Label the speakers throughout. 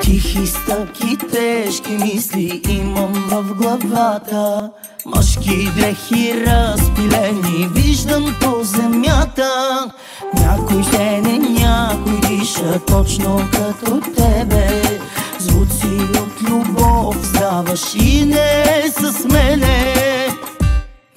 Speaker 1: Тихи стъпки, тежки мисли имам в главата. Мъжки дрехи разпилени виждам по земята. Някой стене, някой диша точно като тебе. Звуци от любов здаваш и не с мене.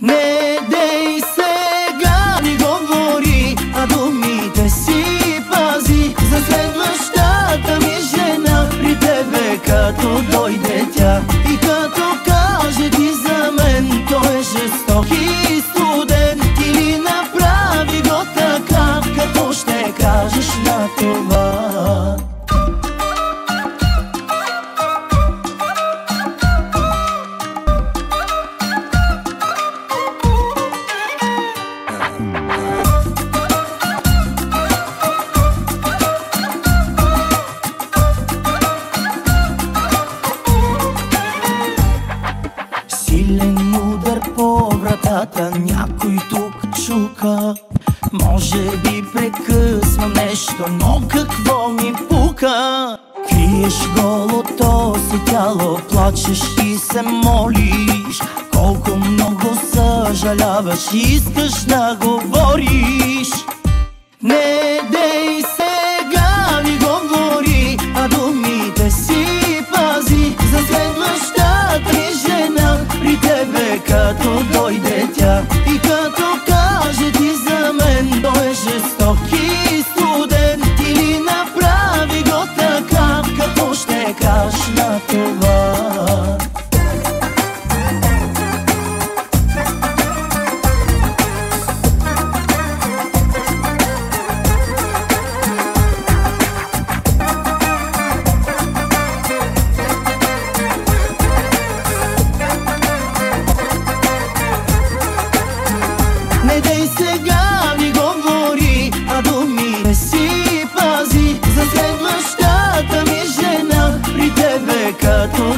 Speaker 1: Не дей сега ми говори, а думите си пази за следващата ми жена. При тебе като дойде тя и като каже ти за мен, той е жесток и студен. Ти ли направи го така, като ще кажеш на това? Силен удар по вратата, някой тук чука. Може би прекъсвам нещо, но какво ми пука? Криеш голото си тяло, плачеш и се молиш. Колко много съжаляваш, искаш да говориш. Не дей сега ми говори, а думите си пази за следващата ми жена. При тебе като дойде тя и като каже ти за мен, той е жесток и студен. Ти ли направи го така, като ще кажеш на това? Не дей сега ми говори, а думите си пази за следващата ми жена. При тебе като